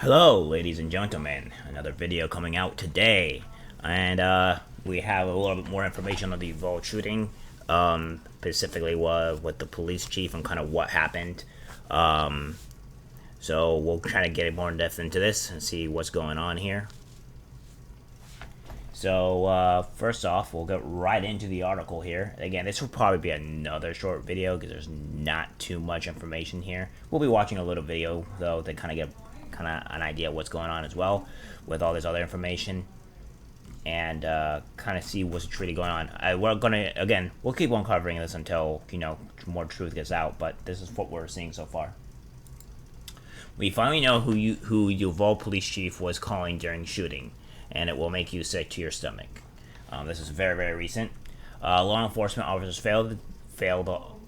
Hello, ladies and gentlemen. Another video coming out today, and we have a little bit more information on the Uvalde shooting, specifically with the police chief and kind of what happened. So we'll try to get more in depth into this and see what's going on here. So first off, we'll get right into the article here. Again, this will probably be another short video because there's not too much information here. We'll be watching a little video though to kind of get an idea of what's going on as well with all this other information, and kind of see what's really going on. We'll keep on covering this until more truth gets out, but this is what we're seeing so far. We finally know who Uvalde police chief was calling during shooting, and it will make you sick to your stomach. This is very, very recent. Law enforcement officers failed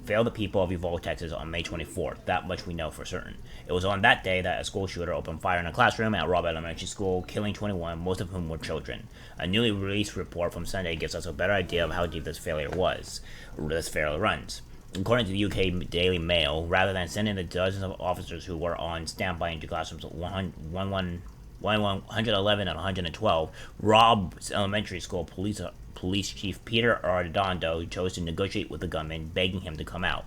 the people of Uvalde, Texas on May 24th. That much we know for certain. It was on that day that a school shooter opened fire in a classroom at Robb Elementary School, killing 21, most of whom were children. A newly released report from Sunday gives us a better idea of how deep this failure runs. According to the UK Daily Mail, rather than sending the dozens of officers who were on standby into classrooms 111 and 112, Robb Elementary School Police Chief Peter Arredondo chose to negotiate with the gunman, begging him to come out.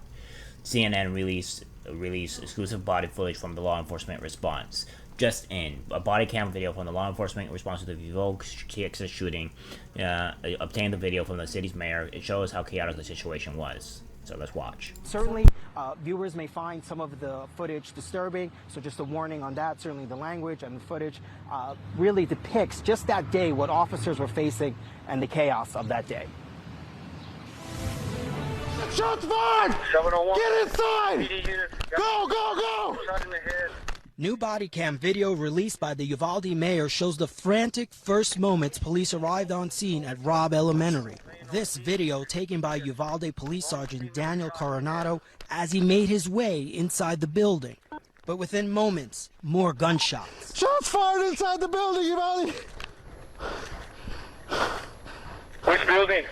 CNN released exclusive body footage from the law enforcement response. Just in, a body cam video from the law enforcement response to the Uvalde, Texas shooting obtained the video from the city's mayor. It shows how chaotic the situation was. So let's watch. Certainly, viewers may find some of the footage disturbing, so just a warning on that. Certainly the language and the footage really depicts just that day what officers were facing and the chaos of that day. Shots fired! Get inside! Go, go, go! New body cam video released by the Uvalde mayor shows the frantic first moments police arrived on scene at Robb Elementary. This video taken by Uvalde Police Sergeant Daniel Coronado as he made his way inside the building. But within moments, more gunshots. Shots fired inside the building, Uvalde! Which building?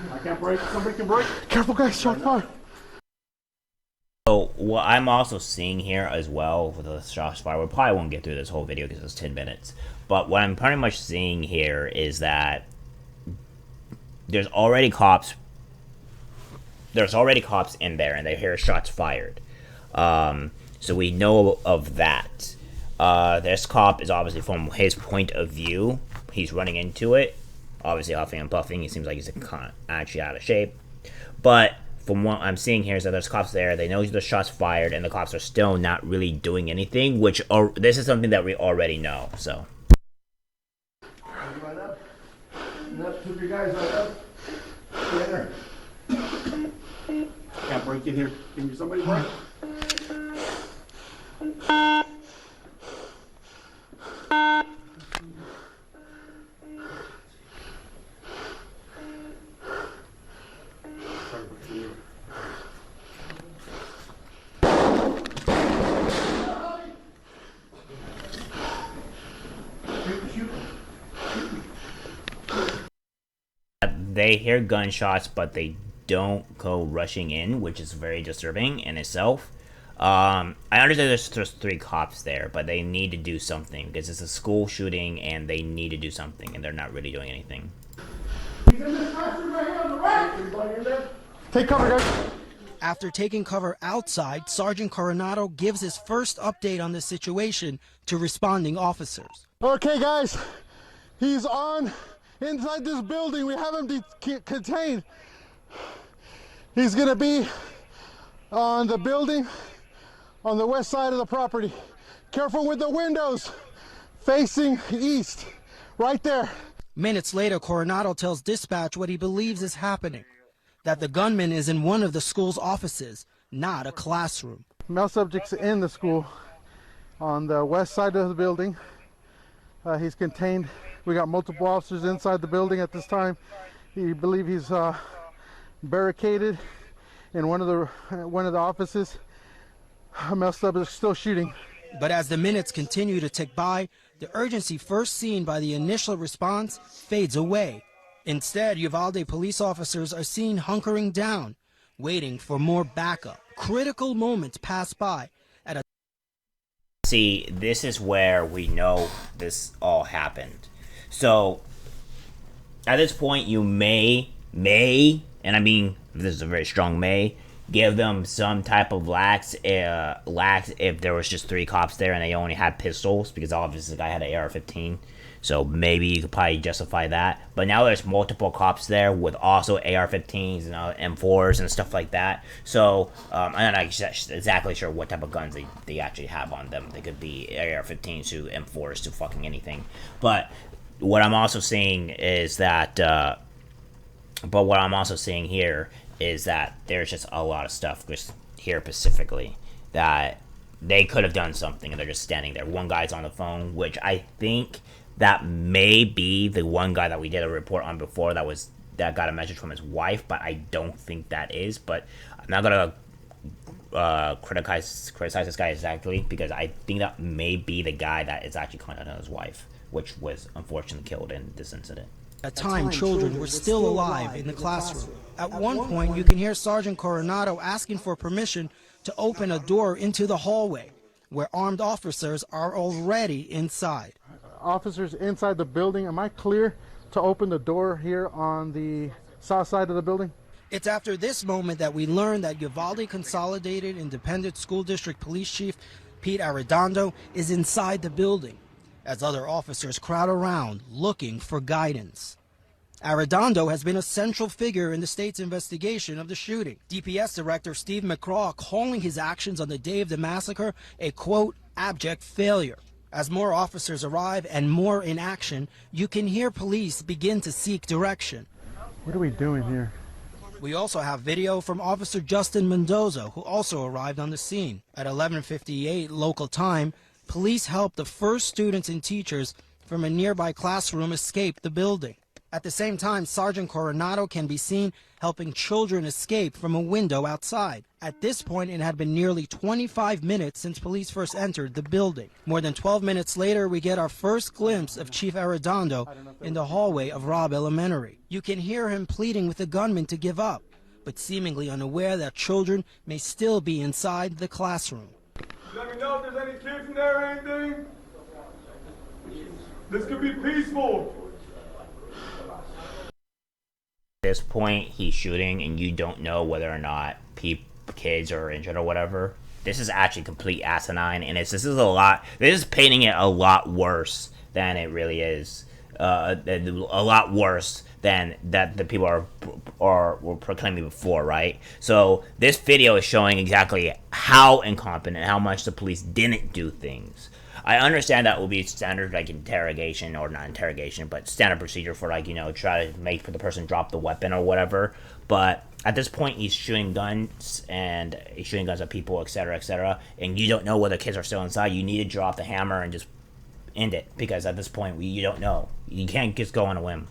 I can't break. Somebody can break. Careful, guys. Shot fired. So what I'm also seeing here as well with the shots fired, we probably won't get through this whole video because it's 10 minutes. But what I'm pretty much seeing here is that there's already cops in there, and they hear shots fired. So we know of that. This cop is obviously, from his point of view, he's running into it, obviously huffing and puffing. He seems like he's actually out of shape. But from what I'm seeing here is that there's cops there. They know the shots fired, and the cops are still not really doing anything, which this is something that we already know. So. Right up. Took your guys right up. Get there. Can't break in here. Can you somebody break? They hear gunshots, but they don't go rushing in, which is very disturbing in itself. I understand there's 3 cops there, but they need to do something because it's a school shooting and they need to do something, and they're not really doing anything. He's in this classroom right here on the right. Everybody in there? Take cover, guys. After taking cover outside, Sergeant Coronado gives his first update on the situation to responding officers. Okay, guys. He's inside this building. We have him contained. He's going to be on the building on the west side of the property. Careful with the windows facing east, right there. Minutes later, Coronado tells dispatch what he believes is happening, that the gunman is in one of the school's offices, not a classroom. Male subjects in the school on the west side of the building. He's contained. We got multiple officers inside the building at this time. We believe he's barricaded in one of the offices. Messed up is still shooting. But as the minutes continue to tick by, the urgency first seen by the initial response fades away. Instead, Uvalde police officers are seen hunkering down, waiting for more backup. Critical moments pass by. See, this is where we know this all happened. So, at this point, you may, and I mean, this is a very strong may, give them some type of lax if there was just 3 cops there and they only had pistols, because obviously the guy had an AR-15. So maybe you could probably justify that. But now there's multiple cops there with also AR-15s and M4s and stuff like that. So I'm not exactly sure what type of guns they actually have on them. They could be AR-15s to M4s to fucking anything. But what I'm also seeing is that... what I'm also seeing here is that there's just a lot of stuff just here specifically that they could have done something and they're just standing there. One guy's on the phone, which I think... that may be the one guy that we did a report on before that got a message from his wife, but I don't think that is. But I'm not gonna criticize this guy exactly, because I think that may be the guy that is actually contacting his wife, which was unfortunately killed in this incident. At the time, children were still alive in the classroom. At one point, you can hear Sergeant Coronado asking for permission to open a door into the hallway, where armed officers are already inside. Officers inside the building. Am I clear to open the door here on the south side of the building? It's after this moment that we learn that Uvalde Consolidated Independent School District Police Chief Pete Arredondo is inside the building, as other officers crowd around looking for guidance. Arredondo has been a central figure in the state's investigation of the shooting. DPS Director Steve McCraw calling his actions on the day of the massacre a, quote, abject failure. As more officers arrive and more in action, you can hear police begin to seek direction. What are we doing here? We also have video from Officer Justin Mendoza, who also arrived on the scene. At 11:58 local time, police helped the first students and teachers from a nearby classroom escape the building. At the same time, Sergeant Coronado can be seen helping children escape from a window outside. At this point, it had been nearly 25 minutes since police first entered the building. More than 12 minutes later, we get our first glimpse of Chief Arredondo in the hallway of Robb Elementary. You can hear him pleading with the gunman to give up, but seemingly unaware that children may still be inside the classroom. Let me know if there's any kids in there or anything. This could be peaceful. At this point, he's shooting and you don't know whether or not kids are injured or whatever. This is actually complete asinine, and this is painting it a lot worse than it really is. A lot worse than that the people were proclaiming before, right? So this video is showing exactly how incompetent and how much the police didn't do things. I understand that will be standard, like, interrogation, or not interrogation, but standard procedure for, like, try to make the person drop the weapon or whatever. But at this point, he's shooting guns, and he's shooting guns at people, etc., and you don't know whether kids are still inside. You need to drop the hammer and just end it, because at this point, you don't know. You can't just go on a whim.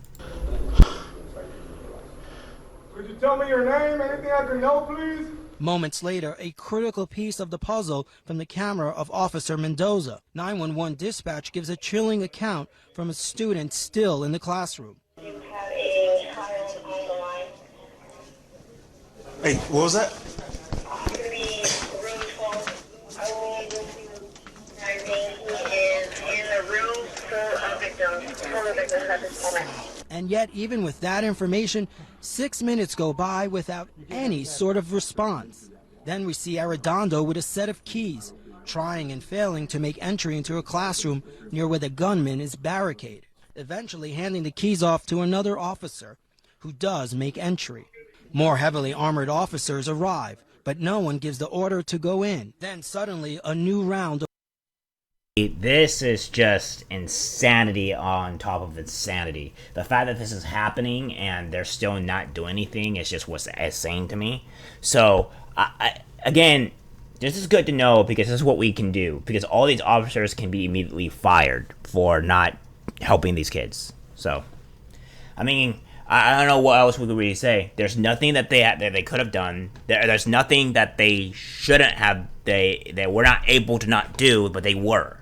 Could you tell me your name? Anything I can know, please? Moments later, a critical piece of the puzzle from the camera of Officer Mendoza. 911 dispatch gives a chilling account from a student still in the classroom. You have a child on the line. Hey, what was that? It's going to be room 12. I will need to. I think he is in the room full of victims at this moment. And yet, even with that information, 6 minutes go by without any sort of response. Then we see Arredondo with a set of keys, trying and failing to make entry into a classroom near where the gunman is barricaded, eventually handing the keys off to another officer, who does make entry. More heavily armored officers arrive, but no one gives the order to go in. Then suddenly, a new round of... This is just insanity on top of insanity. The fact that this is happening and they're still not doing anything is just what's insane to me. So, again, this is good to know, because this is what we can do. Because all these officers can be immediately fired for not helping these kids. So, I mean, I don't know what else we could really say. There's nothing that they could have done. There's nothing that they shouldn't have. They were not able to not do, but they were.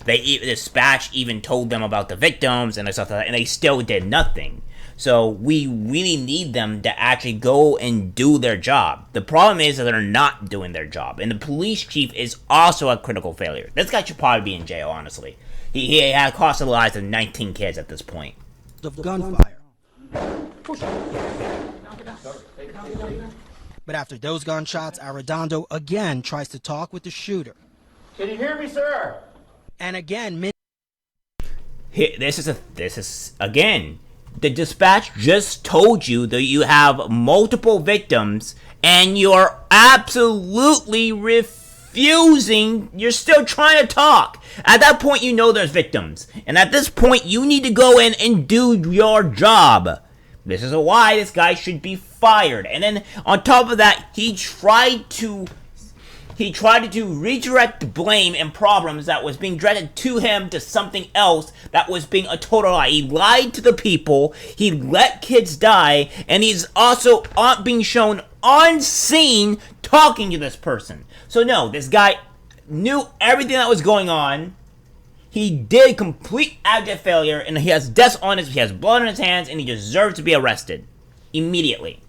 The dispatch even told them about the victims and stuff like that, and they still did nothing. So we really need them to actually go and do their job. The problem is that they're not doing their job, and the police chief is also a critical failure. This guy should probably be in jail, honestly. He had cost the lives of 19 kids at this point. Of gunfire. But after those gunshots, Arredondo again tries to talk with the shooter. Can you hear me, sir? And again, This is again, the dispatch just told you that you have multiple victims, and you're absolutely refusing. You're still trying to talk. At that point, you know there's victims, and at this point, you need to go in and do your job. This is why this guy should be fired. And then on top of that, he tried to redirect the blame and problems that was being directed to him to something else that was being a total lie. He lied to the people, he let kids die, and he's also being shown on scene talking to this person. So no, this guy knew everything that was going on. He did complete abject failure, and he has he has blood on his hands, and he deserves to be arrested immediately.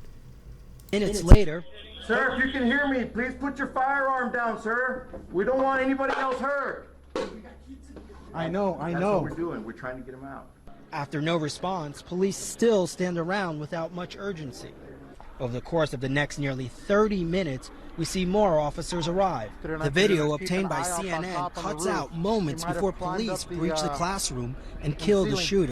minutes later, Sir, if you can hear me, please put your firearm down, sir. We don't want anybody else hurt. I know. That's what we're doing. We're trying to get him out. after no response, police still stand around without much urgency. Over the course of the next nearly 30 minutes, we see more officers arrive. The video obtained by CNN cuts out moments before police breach the classroom and kill the shooter.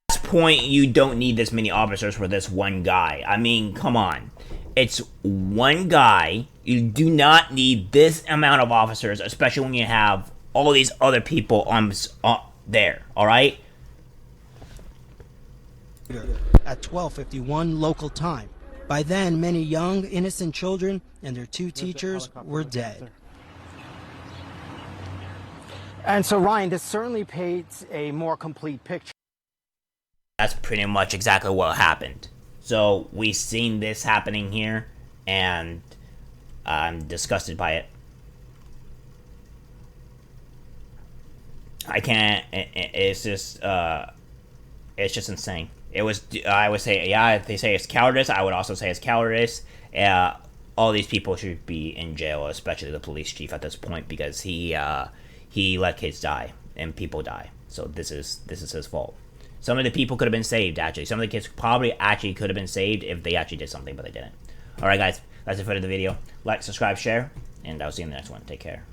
At this point, you don't need this many officers for this one guy. I mean, come on. It's one guy. You do not need this amount of officers, especially when you have all these other people there, alright? At 12:51 local time. By then, many young, innocent children and their two teachers were dead. And so, Ryan, this certainly paints a more complete picture. That's pretty much exactly what happened. So, we've seen this happening here, and I'm disgusted by it. I can't, it's just insane. It was, I would say, yeah, if they say it's cowardice, I would also say it's cowardice. All these people should be in jail, especially the police chief at this point, because he let kids die and people die. So this is his fault. Some of the people could have been saved, actually. Some of the kids probably actually could have been saved if they actually did something, but they didn't. Alright, guys, that's it for the video. Like, subscribe, share, and I'll see you in the next one. Take care.